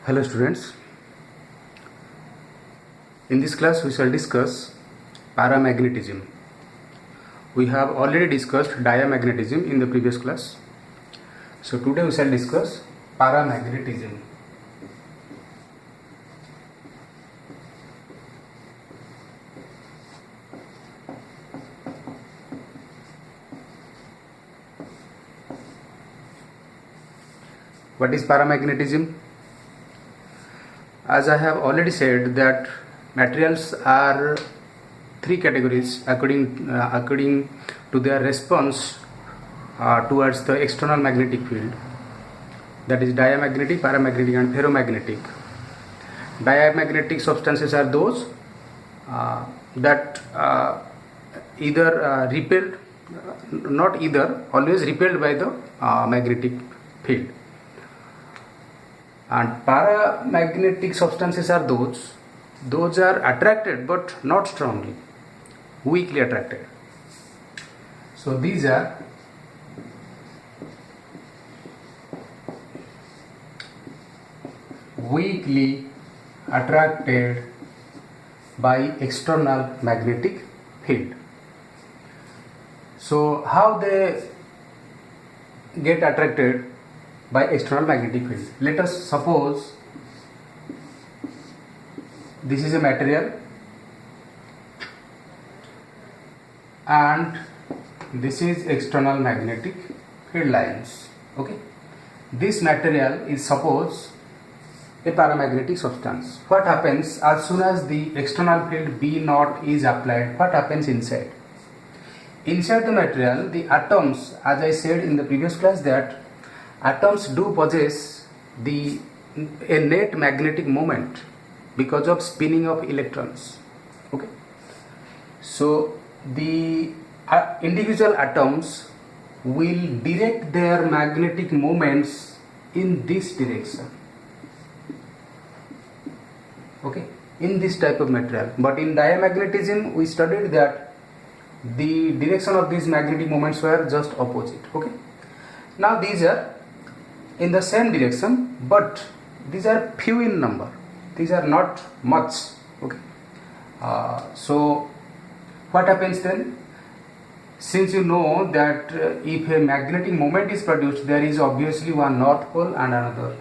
Hello students, in this class we shall discuss paramagnetism. We have already discussed diamagnetism in the previous class. So today we shall discuss paramagnetism. What is paramagnetism? As I have already said that materials are three categories according to their response towards the external magnetic field, that is diamagnetic, paramagnetic and ferromagnetic. Diamagnetic substances are those that either repelled, not either, always repelled by the magnetic field. And paramagnetic substances are those are attracted but not strongly, weakly attracted. So these are weakly attracted by external magnetic field. So how they get attracted by external magnetic field? Let us suppose this is a material and this is external magnetic field lines. Okay, this material is suppose a paramagnetic substance. What happens as soon as the external field B naught is applied? What happens inside? Inside the material, the atoms, as I said in the previous class, that atoms do possess a net magnetic moment because of spinning of electrons. Okay, so the individual atoms will direct their magnetic moments in this direction. Okay, in this type of material. But in diamagnetism we studied that the direction of these magnetic moments were just opposite. Okay, now these are in the same direction, but these are few in number, these are not much. Okay, so what happens then? Since you know that if a magnetic moment is produced, there is obviously one north pole and another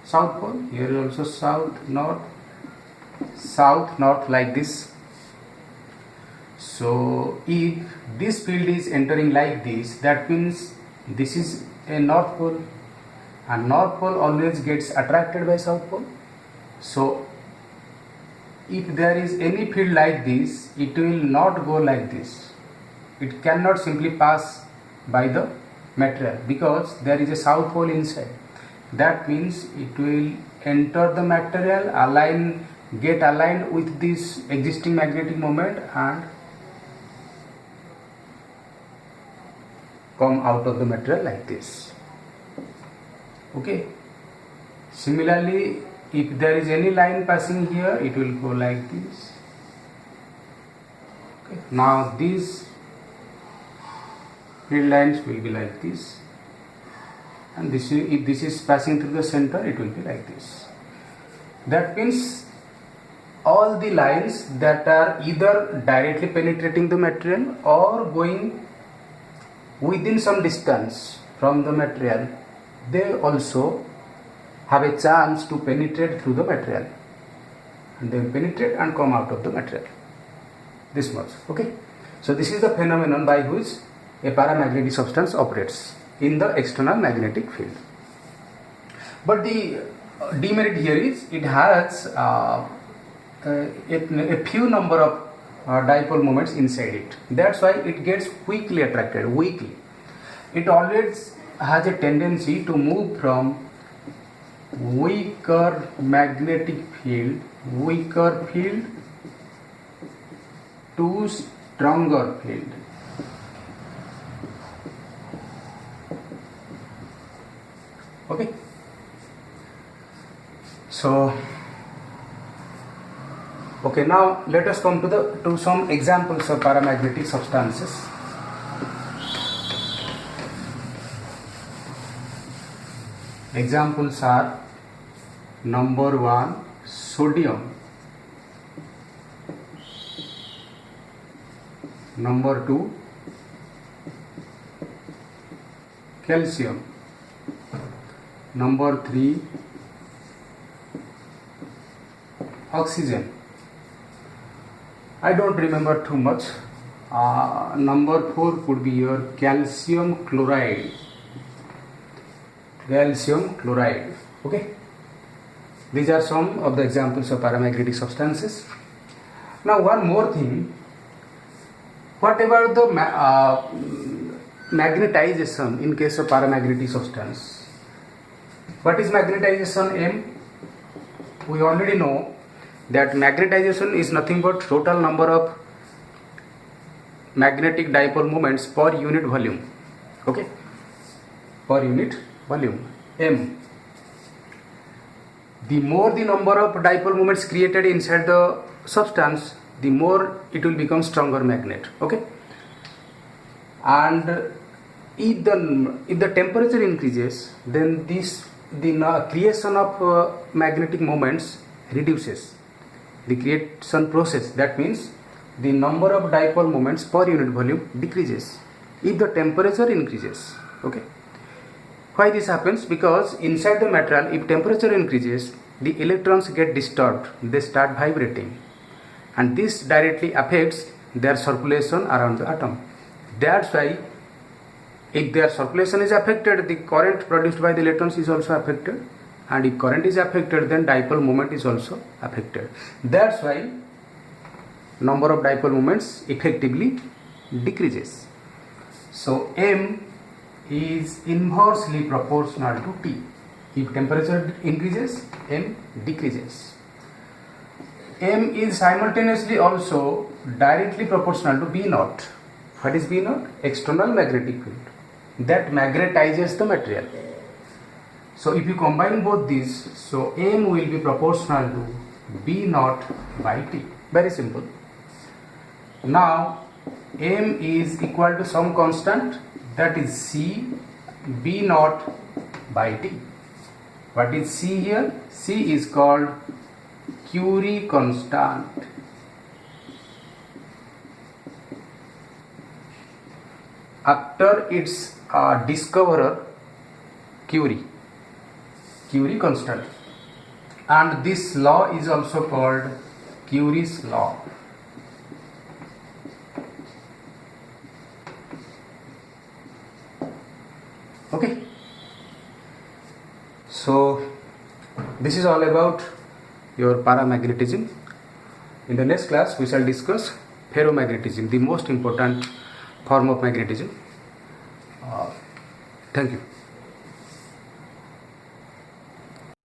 south pole. Here also south north like this. So if this field is entering like this, that means this is a north pole, and north pole always gets attracted by south pole. So if there is any field like this, it will not go like this. It cannot simply pass by the material because there is a south pole inside. That means it will enter the material, get aligned with this existing magnetic moment and come out of the material like this. Okay, similarly, if there is any line passing here, it will go like this. Okay, now these field lines will be like this, and this is, if this is passing through the center, it will be like this. That means all the lines that are either directly penetrating the material or going within some distance from the material, they also have a chance to penetrate through the material, and they will penetrate and come out of the material this much. Okay, so this is the phenomenon by which a paramagnetic substance operates in the external magnetic field. But the demerit here is it has a few number of dipole moments inside it. That's why it gets weakly attracted. It always has a tendency to move from weaker magnetic field to stronger field. Okay, so okay, now let us come to some examples of paramagnetic substances. Examples are Number 1 sodium. Number 2 calcium. Number 3 oxygen. I don't remember too much. Number 4 could be your calcium chloride. Calcium chloride. Okay. These are some of the examples of paramagnetic substances. Now one more thing. What about the magnetization in case of paramagnetic substance? What is magnetization, M? We already know that magnetization is nothing but total number of magnetic dipole moments per unit volume. Okay, per unit volume, M. The more the number of dipole moments created inside the substance, the more it will become stronger magnet. Okay, and if the temperature increases, then the creation of magnetic moments reduces. The creation process, that means the number of dipole moments per unit volume decreases if the temperature increases. Okay, why this happens? Because inside the material, if temperature increases, the electrons get disturbed, they start vibrating, and this directly affects their circulation around the atom. That's why if their circulation is affected, the current produced by the electrons is also affected, and if current is affected, then dipole moment is also affected. That's why number of dipole moments effectively decreases. So M is inversely proportional to T. If temperature increases, M decreases. M is simultaneously also directly proportional to B naught. What is B naught? External magnetic field that magnetizes the material. So if you combine both these, so M will be proportional to B naught by T. Very simple. Now M is equal to some constant, that is C B naught by T. What is C here? C is called Curie constant. After its discoverer, Curie constant, and this law is also called Curie's law. Okay, so this is all about your paramagnetism. In the next class we shall discuss ferromagnetism, the most important form of magnetism. Thank you.